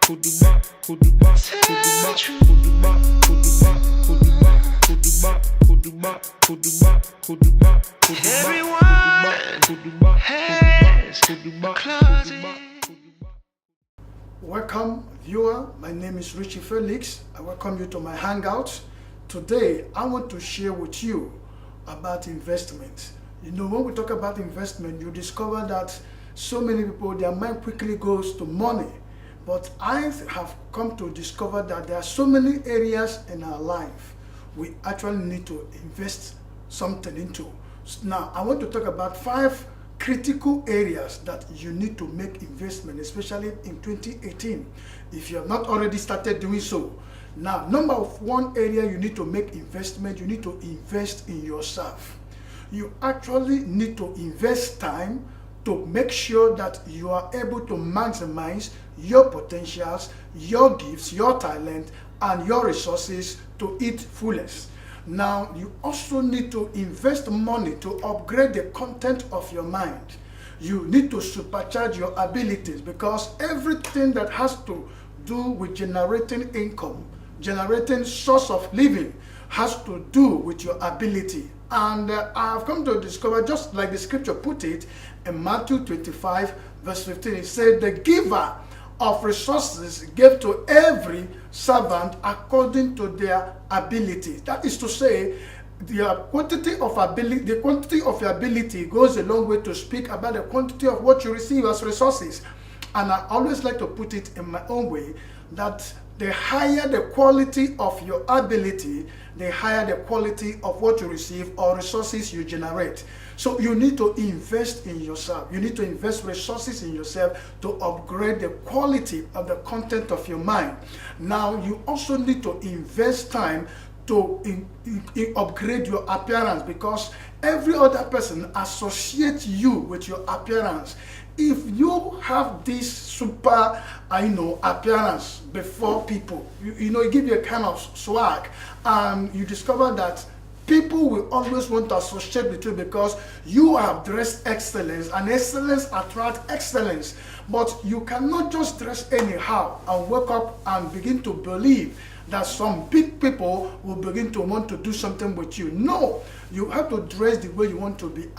Welcome, viewer. My name is Richie Felix. I welcome you to my hangout. Today, I want to share with you about investment. You know, when we talk about investment, you discover that so many people, their mind quickly goes to money. But I have come to discover that there are so many areas in our life we actually need to invest something into. Now, I want to talk about 5 critical areas that you need to make investment, especially in 2018, if you have not already started doing so. Now, number 1 area you need to make investment, you need to invest in yourself. You actually need to invest time to make sure that you are able to maximize your potentials, your gifts, your talent, and your resources to its fullest. Now, you also need to invest money to upgrade the content of your mind. You need to supercharge your abilities, because everything that has to do with generating income, generating source of living, has to do with your ability. And I've come to discover, just like the scripture put it in Matthew 25, verse 15, it said, the giver of resources gave to every servant according to their ability. That is to say, the quantity of your ability goes a long way to speak about the quantity of what you receive as resources. And I always like to put it in my own way, that the higher the quality of your ability, the higher the quality of what you receive or resources you generate. So you need to invest in yourself. You need to invest resources in yourself to upgrade the quality of the content of your mind. Now, you also need to invest time to upgrade your appearance, because every other person associates you with your appearance. If you have this super, appearance before people, it gives you a kind of swag, and you discover that people will always want to associate with you because you have dressed excellence, and excellence attracts excellence. But you cannot just dress anyhow and wake up and begin to believe that some big people will begin to want to do something with you. No, you have to dress the way you want to be,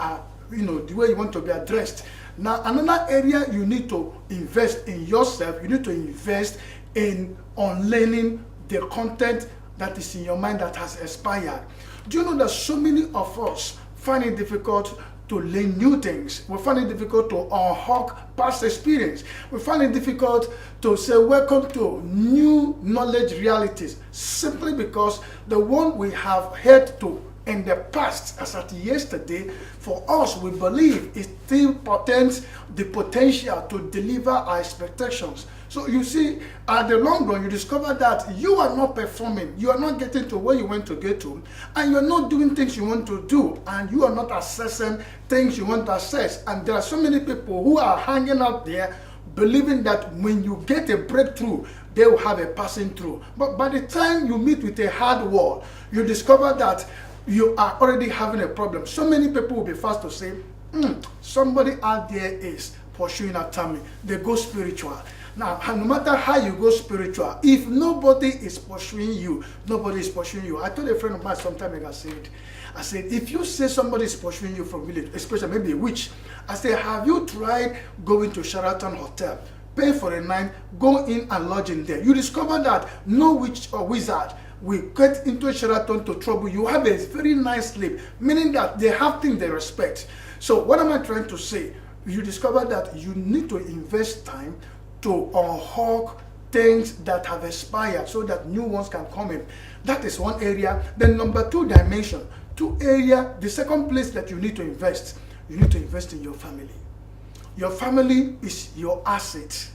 the way you want to be addressed. Now, another area you need to invest in yourself, you need to invest in learning the content that is in your mind that has expired. Do you know that so many of us find it difficult to learn new things? We find it difficult to unhook past experience. We find it difficult to say welcome to new knowledge realities, simply because the one we have heard to in the past, as at yesterday, for us, we believe it still portends the potential to deliver our expectations. So you see, at the long run, you discover that you are not performing, you are not getting to where you want to get to, and you're not doing things you want to do, and you are not assessing things you want to assess. And there are so many people who are hanging out there believing that when you get a breakthrough, they will have a passing through. But by the time you meet with a hard wall, you discover that you are already having a problem. So many people will be fast to say, somebody out there is pursuing after me. They go spiritual. Now, no matter how you go spiritual, if nobody is pursuing you, nobody is pursuing you. I told a friend of mine some time ago, I said, if you say somebody is pursuing you from village, especially maybe a witch, I said, have you tried going to Sheraton Hotel, pay for a night, go in and lodge in there? You discover that no witch or wizard will get into Sheraton to trouble you. Have a very nice sleep, meaning that they have things they respect. So what am I trying to say? You discover that you need to invest time to unhook things that have expired so that new ones can come in. That is one area. Then number 2 dimension, the second place that you need to invest in your family. Your family is your asset.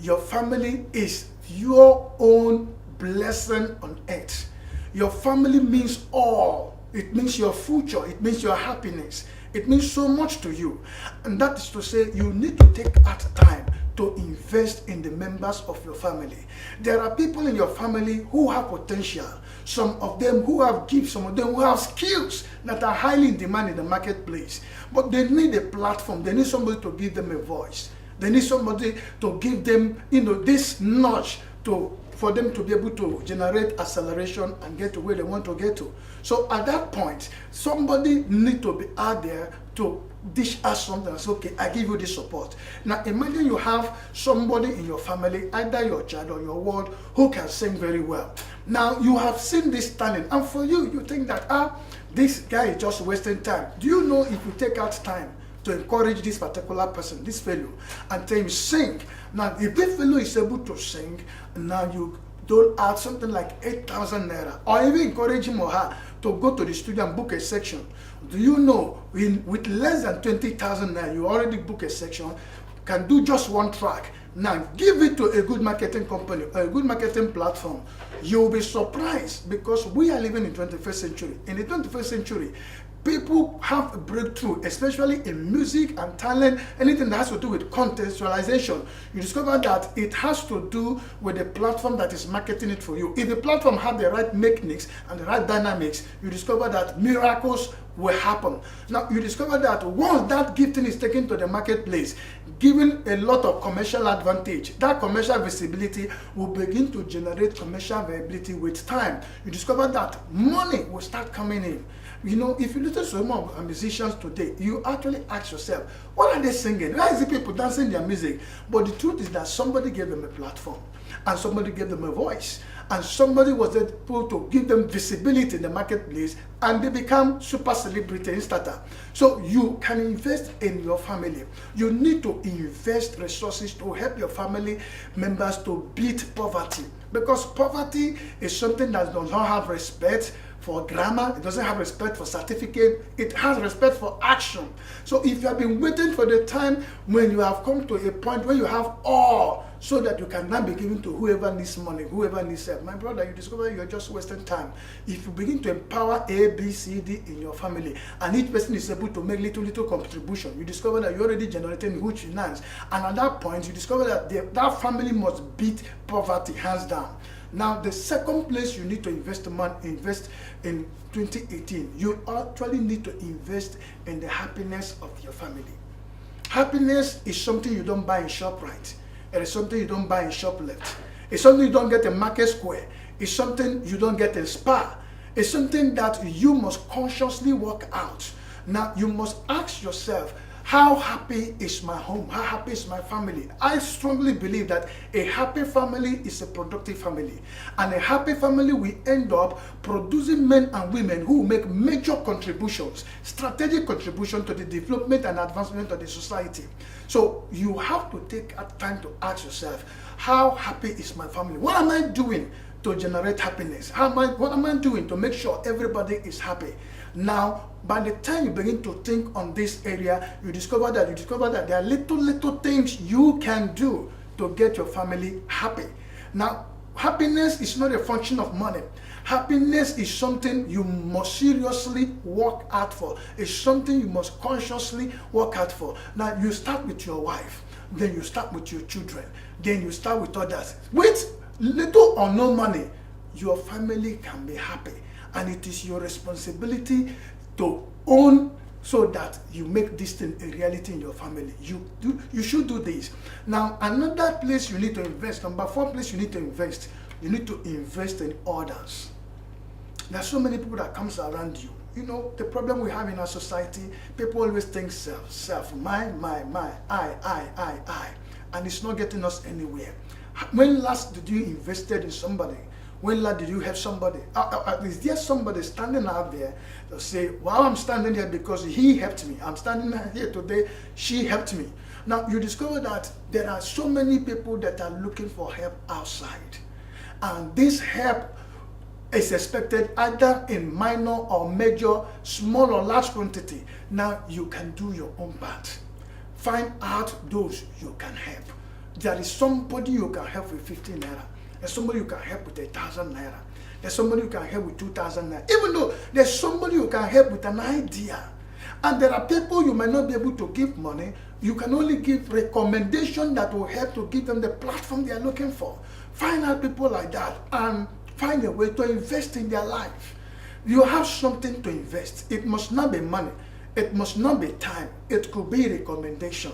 Your family is your own blessing on earth. Your family means all. It means your future. It means your happiness. It means so much to you. And that is to say, you need to take out time to invest in the members of your family. There are people in your family who have potential. Some of them who have gifts, some of them who have skills that are highly in demand in the marketplace. But they need a platform. They need somebody to give them a voice. They need somebody to give them, this nudge for them to be able to generate acceleration and get to where they want to get to. So at that point, somebody need to be out there to dish out something and say, okay, I give you this support. Now imagine you have somebody in your family, either your child or your ward, who can sing very well. Now you have seen this talent, and for you, you think that, this guy is just wasting time. Do you know, if you take out time to encourage this particular person, this fellow, and tell him sing. Now, if this fellow is able to sing, now you don't add something like 8,000 naira, or even encourage him or her to go to the studio and book a section. Do you know, with less than 20,000 naira, you already book a section, can do just one track. Now, give it to a good marketing company, a good marketing platform. You'll be surprised, because we are living in the 21st century. In the 21st century, people have a breakthrough, especially in music and talent, anything that has to do with contextualization. You discover that it has to do with the platform that is marketing it for you. If the platform has the right mechanics and the right dynamics, you discover that miracles will happen. Now, you discover that once that gifting is taken to the marketplace, given a lot of commercial advantage, that commercial visibility will begin to generate commercial viability with time. You discover that money will start coming in. If you listen to some of musicians today, you actually ask yourself, what are they singing? Why is the people dancing their music? But the truth is that somebody gave them a platform, and somebody gave them a voice, and somebody was able to give them visibility in the marketplace, and they become super celebrity instantly. So you can invest in your family. You need to invest resources to help your family members to beat poverty, because poverty is something that does not have respect for grammar, it doesn't have respect for certificate, it has respect for action. So if you have been waiting for the time when you have come to a point where you have all, so that you can now be giving to whoever needs money, whoever needs help, my brother, you discover you're just wasting time. If you begin to empower A, B, C, D in your family, and each person is able to make little contribution, you discover that you're already generating huge finance. And at that point, you discover that that family must beat poverty hands down. Now, the second place you need to invest in 2018, you actually need to invest in the happiness of your family. Happiness is something you don't buy in ShopRite. It is something you don't buy in Shoplift. It's something you don't get in Market Square. It's something you don't get in Spa. It's something that you must consciously work out. Now, you must ask yourself, how happy is my home? How happy is my family? I strongly believe that a happy family is a productive family. And a happy family will end up producing men and women who make major contributions, strategic contribution to the development and advancement of the society. So you have to take time to ask yourself, how happy is my family? What am I doing to generate happiness? What am I doing to make sure everybody is happy? Now, by the time you begin to think on this area, you discover that there are little things you can do to get your family happy. Now, happiness is not a function of money. Happiness is something you must seriously work out for. It's something you must consciously work out for. Now, you start with your wife, then you start with your children, then you start with others. With little or no money, your family can be happy. And it is your responsibility to own, so that you make this thing a reality in your family. You should do this. Now, another place you need to invest, number 4 place you need to invest in others. There are so many people that comes around you. The problem we have in our society, people always think self, my, I. And it's not getting us anywhere. When last did you invested in somebody? When last did you help somebody? Is there somebody standing out there to say, well, I'm standing here because he helped me. I'm standing here today, she helped me. Now, you discover that there are so many people that are looking for help outside. And this help is expected either in minor or major, small or large quantity. Now, you can do your own part. Find out those you can help. There is somebody you can help with 15 naira. There's somebody you can help with 1,000 naira. There's somebody you can help with 2,000 naira. Even though there's somebody you can help with an idea. And there are people you might not be able to give money. You can only give recommendation that will help to give them the platform they are looking for. Find out people like that and find a way to invest in their life. You have something to invest. It must not be money. It must not be time. It could be recommendation.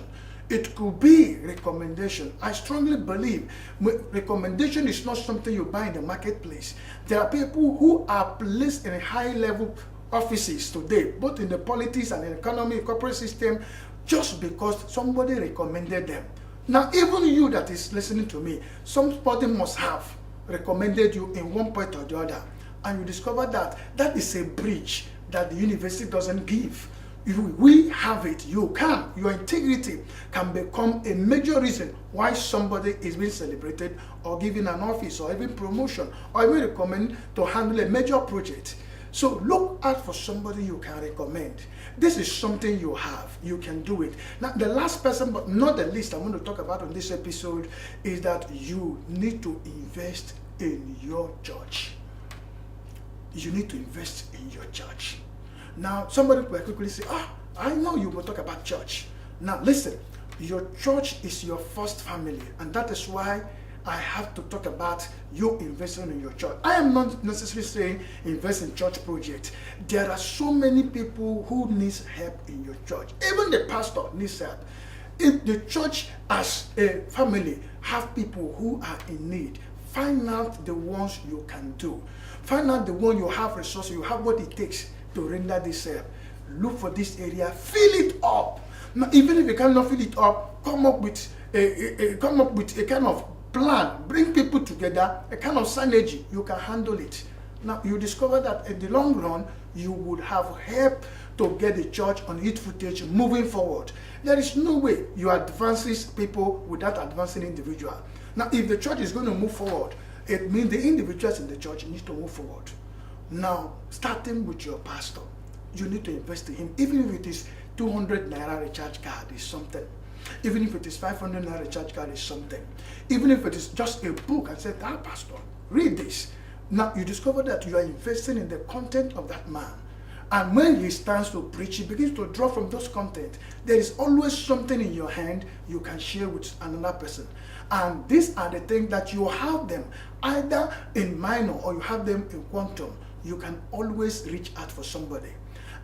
It could be recommendation. I strongly believe recommendation is not something you buy in the marketplace. There are people who are placed in high-level offices today, both in the politics and in the economy, corporate system, just because somebody recommended them. Now, even you that is listening to me, somebody must have recommended you in one point or the other, and you discover that that is a bridge that the university doesn't give. If we have it, you can. Your integrity can become a major reason why somebody is being celebrated or given an office or even promotion or even recommend to handle a major project. So look out for somebody you can recommend. This is something you have. You can do it. Now, the last person, but not the least, I want to talk about on this episode is that you need to invest in your church. You need to invest in your church. Now, somebody will quickly say, I know you will talk about church. Now, listen, your church is your first family, and that is why I have to talk about you investing in your church. I am not necessarily saying invest in church projects. There are so many people who need help in your church. Even the pastor needs help. If the church as a family have people who are in need, find out the ones you can do. Find out the one you have resources, you have what it takes to render this help. Look for this area, fill it up. Now, even if you cannot fill it up, come up with a kind of plan. Bring people together, a kind of synergy. You can handle it. Now you discover that in the long run, you would have help to get the church on its footage moving forward. There is no way you advance people without advancing individual. Now, if the church is going to move forward, it means the individuals in the church need to move forward. Now, starting with your pastor, you need to invest in him. Even if it is 200 naira recharge card is something. Even if it is 500 naira recharge card is something. Even if it is just a book and say, pastor, read this. Now, you discover that you are investing in the content of that man. And when he stands to preach, he begins to draw from those content. There is always something in your hand you can share with another person. And these are the things that you have them either in minor or you have them in quantum. You can always reach out for somebody.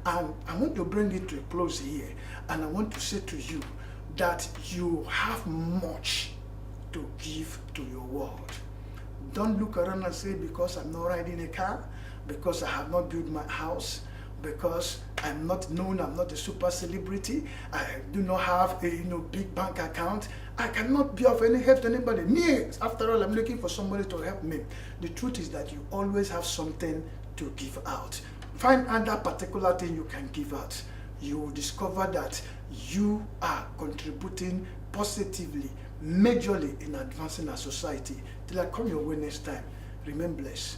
And I want to bring it to a close here. And I want to say to you that you have much to give to your world. Don't look around and say, because I'm not riding a car, because I have not built my house, because I'm not known, I'm not a super celebrity, I do not have a big bank account, I cannot be of any help to anybody. Me, after all, I'm looking for somebody to help me. The truth is that you always have something to give out. Find out that particular thing you can give out. You will discover that you are contributing positively, majorly in advancing our society. Till I come your way next time, remain blessed.